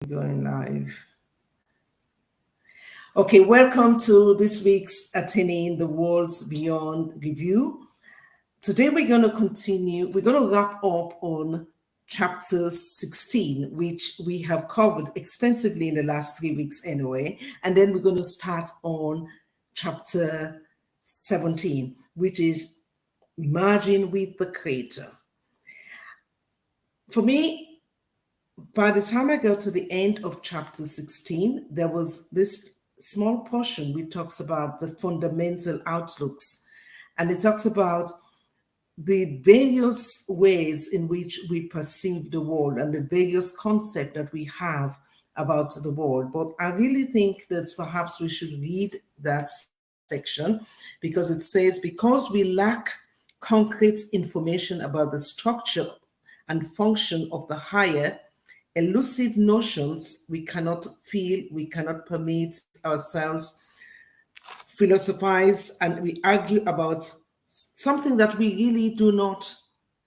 Going live. Okay, welcome to this week's Attaining the World's Beyond review. Today we're going to continue, we're going to wrap up on chapter 16, which we have covered extensively in the last 3 weeks anyway. And then we're going to start on chapter 17, which is merging with the Creator. For me, by the time I got to the end of chapter 16, there was this small portion which talks about the fundamental outlooks. And it talks about the various ways in which we perceive the world and the various concepts that we have about the world. But I really think that perhaps we should read that section because it says, because we lack concrete information about the structure and function of the higher elusive notions, we cannot feel, we cannot permit ourselves philosophize, and we argue about something that we really do not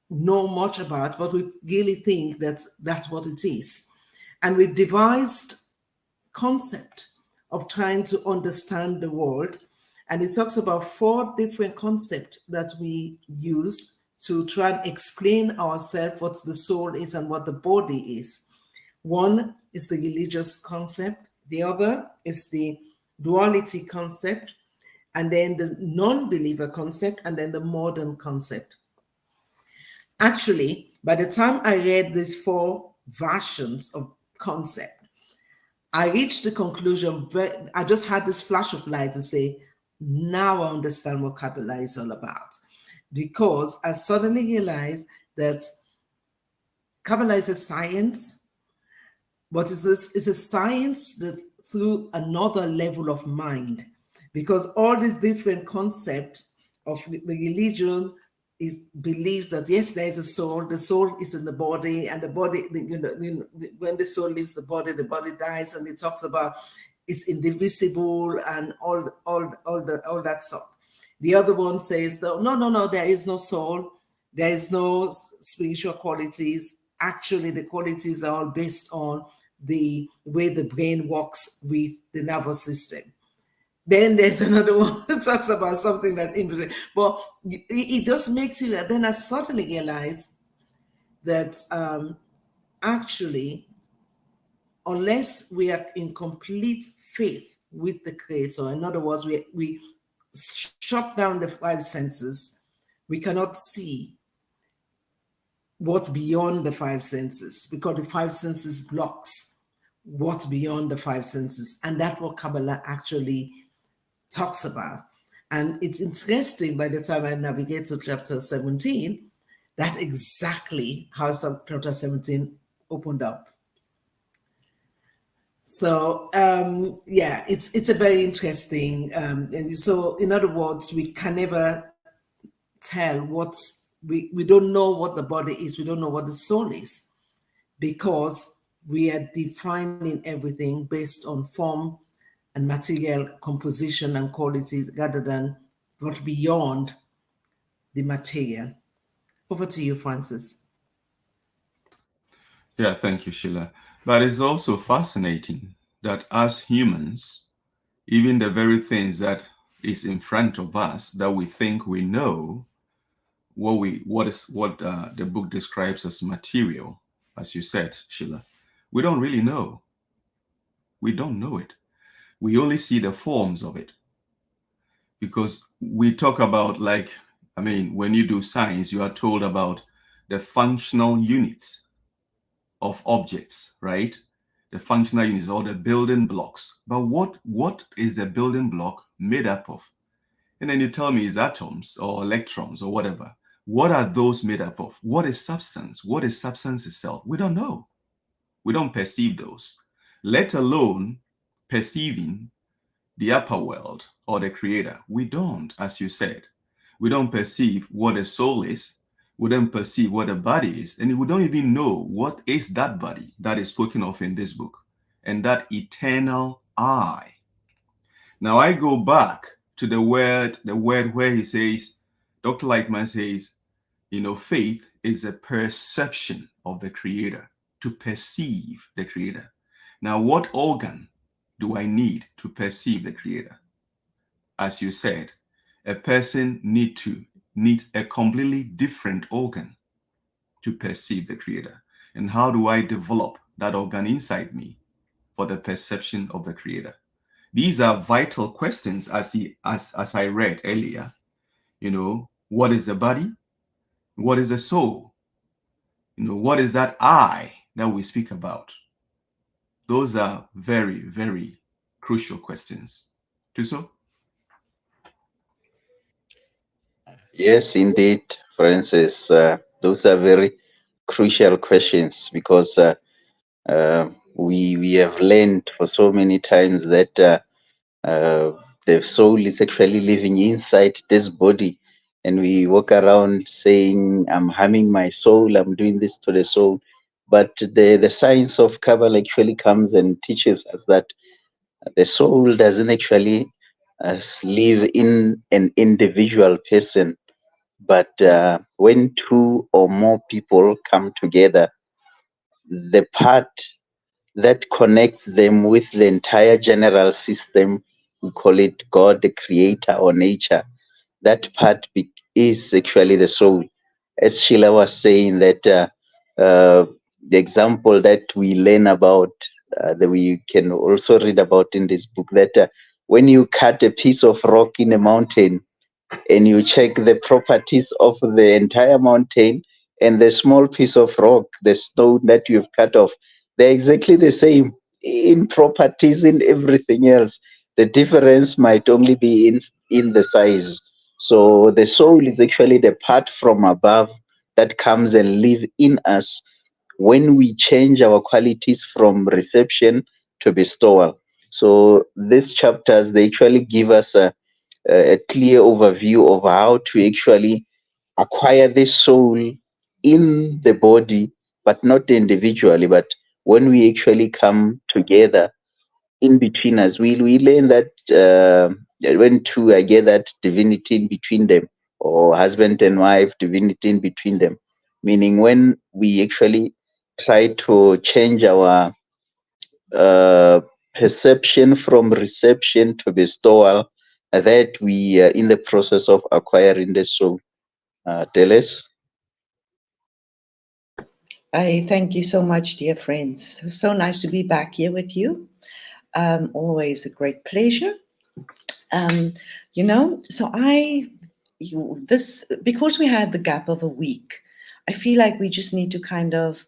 know much about, but we really think that that's what it is. And we've devised concept of trying to understand the world. And it talks about four different concepts that we use to try and explain ourselves what the soul is and what the body is. One is the religious concept, the other is the duality concept, and then the non-believer concept, and then the modern concept. Actually, by the time I read these four versions of concept, I reached the conclusion, I just had this flash of light to say, now I understand what Kabbalah is all about. Because I suddenly realized that Kabbalah is a science, but it's a science that through another level of mind, because all these different concepts of the religion is believes that yes, there is a soul. The soul is in the body, and the body, when the soul leaves the body dies, and it talks about it's indivisible and all that stuff. The other one says, no, there is no soul, there is no spiritual qualities. Actually, the qualities are all based on the way the brain works with the nervous system. Then there's another one that talks about something that in between. But it just makes you, then I suddenly realized that actually, unless we are in complete faith with the Creator, in other words, we shut down the five senses, we cannot see what's beyond the five senses, because the five senses blocks what's beyond the five senses. And that's what Kabbalah actually talks about. And it's interesting, by the time I navigate to chapter 17, that's exactly how chapter 17 opened up. So yeah, it's a very interesting. And so in other words, we can never tell we don't know what the body is, we don't know what the soul is, because we are defining everything based on form and material composition and qualities rather than what beyond the material. Over to you, Francis. Yeah, thank you, Sheila. But it's also fascinating that as humans, even the very things that is in front of us that we think we know, what the book describes as material, as you said, Sheila, we don't really know. We don't know it. We only see the forms of it because we talk about, like, I mean, when you do science, you are told about the functional units of objects, right? The functional units or the building blocks. But what is the building block made up of? And then you tell me it's atoms or electrons or whatever. What are those made up of? What is substance? What is substance itself? We don't know. We don't perceive those, let alone perceiving the upper world or the creator. We don't, as you said. We don't perceive what a soul is. We don't perceive what a body is. And we don't even know what is that body that is spoken of in this book and that eternal I. Now I go back to the word where he says, Dr. Lightman says, faith is a perception of the creator, to perceive the creator. Now, what organ do I need to perceive the Creator? As you said, a person needs a completely different organ to perceive the Creator. And how do I develop that organ inside me for the perception of the Creator? These are vital questions as I read earlier. What is the body? What is the soul? What is that I that we speak about? Those are very, very crucial questions. Tuso? Yes, indeed, Francis. Those are very crucial questions because we have learned for so many times that the soul is actually living inside this body, and we walk around saying, "I'm harming my soul. I'm doing this to the soul." But the science of Kabbalah actually comes and teaches us that the soul doesn't actually live in an individual person, but when two or more people come together, the part that connects them with the entire general system, we call it God, the creator or nature, that part is actually the soul. As Sheila was saying, that the example that we learn about, that we can also read about in this book, that when you cut a piece of rock in a mountain, and you check the properties of the entire mountain and the small piece of rock, the stone that you've cut off, they're exactly the same in properties, in everything else. The difference might only be in the size. So the soul is actually the part from above that comes and live in us when we change our qualities from reception to bestowal. So these chapters, they actually give us a clear overview of how to actually acquire this soul in the body, but not individually. But when we actually come together in between us, we learn that when two are gathered, divinity in between them, or husband and wife, divinity in between them. Meaning, when we actually try to change our uh, perception from reception to bestowal, that we are in the process of acquiring the soul. Teles? I thank you so much, dear friends. So nice to be back here with you. Always a great pleasure. Um, so this because we had the gap of a week, I feel like we just need to kind of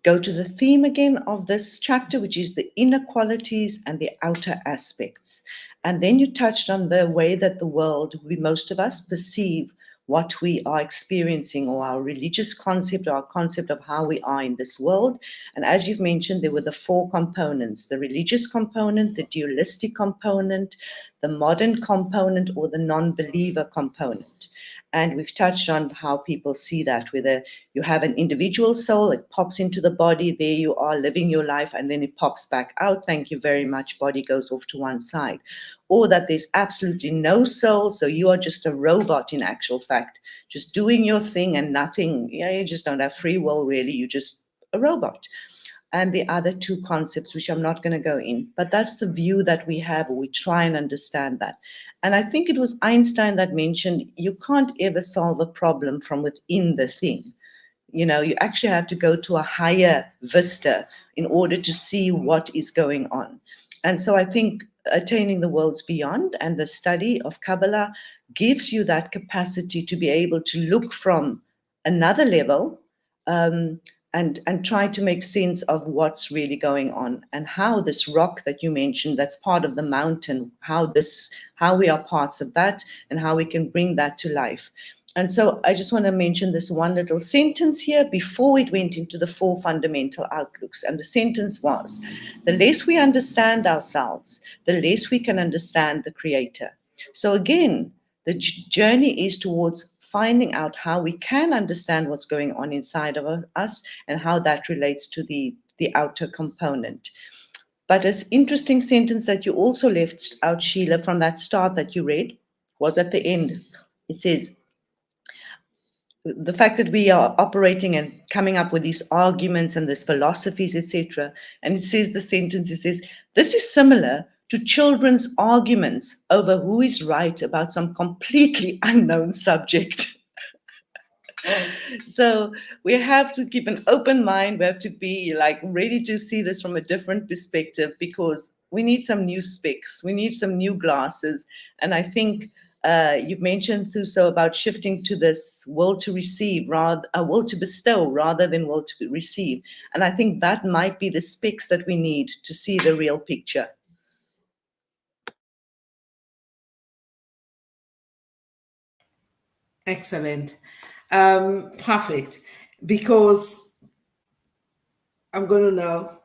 go to the theme again of this chapter, which is the inner qualities and the outer aspects. And then you touched on the way that the world, most of us, perceive what we are experiencing, or our religious concept, or our concept of how we are in this world. And as you've mentioned, there were the four components: the religious component, the dualistic component, the modern component, or the non believer component. And we've touched on how people see that, whether you have an individual soul, it pops into the body, there you are living your life, and then it pops back out. Thank you very much. Body goes off to one side. Or that there's absolutely no soul, so you are just a robot in actual fact, just doing your thing and nothing. Yeah, you just don't have free will, really. You're just a robot. And the other two concepts, which I'm not going to go in, but that's the view that we have, or we try and understand that. And I think it was Einstein that mentioned you can't ever solve a problem from within the thing. You actually have to go to a higher vista in order to see what is going on. And so I think attaining the worlds beyond and the study of Kabbalah gives you that capacity to be able to look from another level, um, and try to make sense of what's really going on, and how this rock that you mentioned, that's part of the mountain, how we are parts of that, and how we can bring that to life. And so I just want to mention this one little sentence here before it went into the four fundamental outlooks. And the sentence was, the less we understand ourselves, the less we can understand the Creator. So again, the journey is towards finding out how we can understand what's going on inside of us, and how that relates to the outer component. But an interesting sentence that you also left out, Sheila, from that start that you read, was at the end. It says, the fact that we are operating and coming up with these arguments and these philosophies, etc. And it says the sentence, it says, this is similar to children's arguments over who is right about some completely unknown subject. So we have to keep an open mind. We have to be like ready to see this from a different perspective, because we need some new specs, we need some new glasses. And I think you've mentioned, Thuso, about shifting to this will to receive, rather a will to bestow rather than will to receive. And I think that might be the specs that we need to see the real picture. Excellent. Perfect. Because I'm going to now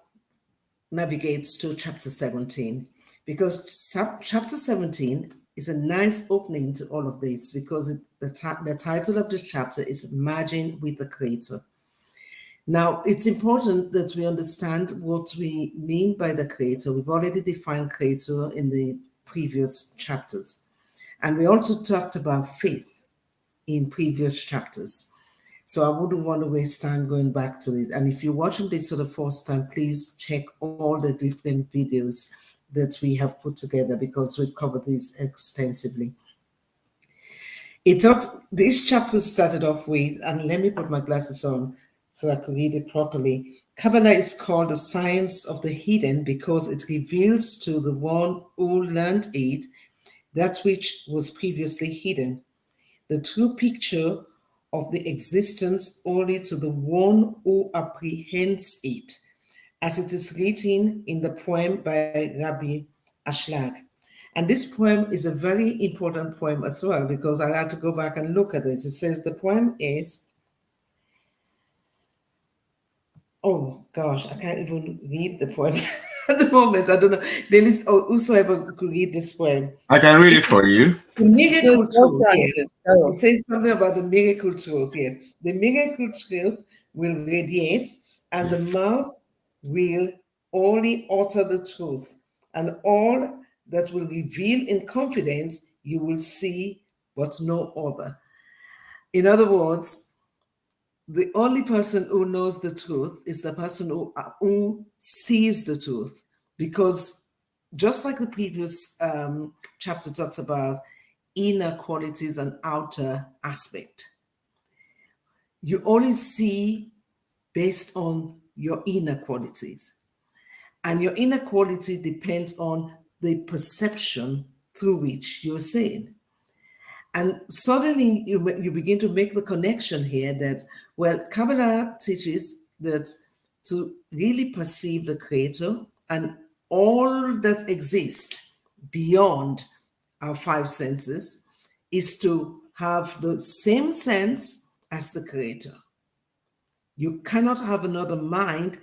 navigate to chapter 17, because chapter 17 is a nice opening to all of this, because the title of this chapter is Merging with the Creator. Now, it's important that we understand what we mean by the Creator. We've already defined Creator in the previous chapters. And we also talked about faith in previous chapters. So I wouldn't want to waste time going back to it. And if you're watching this for the first time, please check all the different videos that we have put together, because we've covered this extensively. This chapter started off with, and let me put my glasses on so I can read it properly. Kabbalah is called the science of the hidden because it reveals to the one who learned it that which was previously hidden, the true picture of the existence only to the one who apprehends it, as it is written in the poem by Rabbi Ashlag. And this poem is a very important poem as well, because I had to go back and look at this. It says the poem is, oh gosh, I can't even read the poem at the moment. I don't know. Dennis, whosoever could read this poem. I can read it for you. The miracle truth, Francis, yes. go. It says something about the miracle truth, yes. The miracle truth will radiate, and the mouth will only utter the truth, and all that will reveal in confidence you will see, but no other. In other words, the only person who knows the truth is the person who sees the truth, because just like the previous chapter talks about inner qualities and outer aspect, you only see based on your inner qualities, and your inner quality depends on the perception through which you're seeing. And suddenly you begin to make the connection here that, well, Kabbalah teaches that to really perceive the Creator and all that exists beyond our five senses is to have the same sense as the Creator. You cannot have another mind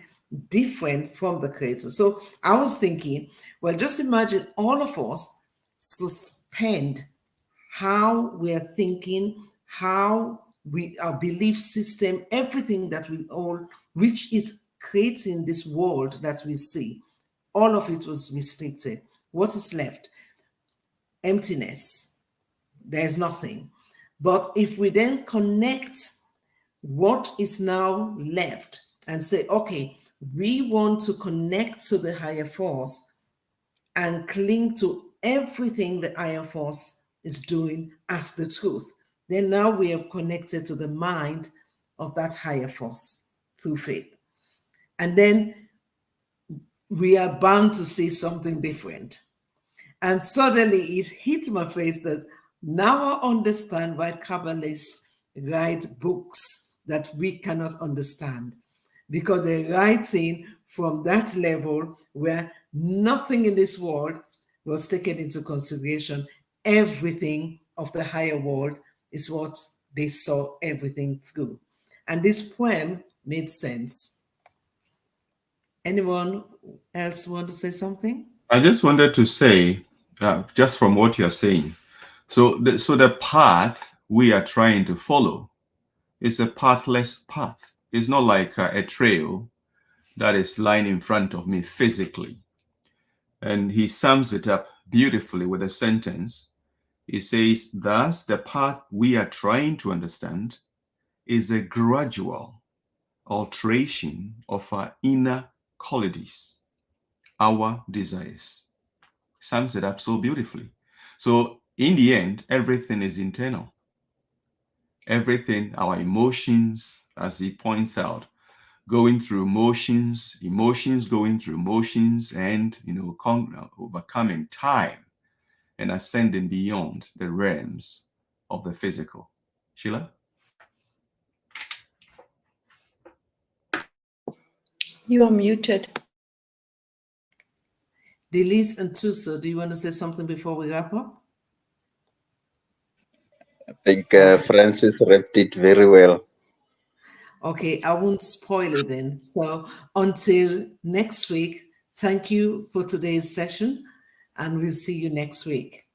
different from the Creator. So I was thinking, well, just imagine all of us suspend how we're thinking, how our belief system, everything that we all, which is creating this world that we see, all of it was restricted. What is left? Emptiness. There's nothing. But if we then connect what is now left and say, okay, we want to connect to the higher force and cling to everything the higher force is doing as the truth, then now we have connected to the mind of that higher force through faith. And then we are bound to see something different. And suddenly it hit my face that now I understand why Kabbalists write books that we cannot understand, because they're writing from that level where nothing in this world was taken into consideration. Everything of the higher world is what they saw everything through. And this poem made sense. Anyone else want to say something? I just wanted to say, just from what you're saying, so the path we are trying to follow is a pathless path. It's not like a trail that is lying in front of me physically. And he sums it up beautifully with a sentence. He says, thus the path we are trying to understand is a gradual alteration of our inner qualities, our desires. Sums it up so beautifully. So in the end, everything is internal. Everything, our emotions, as he points out, going through emotions going through motions, and overcoming time and ascending beyond the realms of the physical. Sheila? You are muted. Delise and Tuso, do you want to say something before we wrap up? I think Okay. Francis wrapped it very well. Okay, I won't spoil it then. So until next week, thank you for today's session, and we'll see you next week.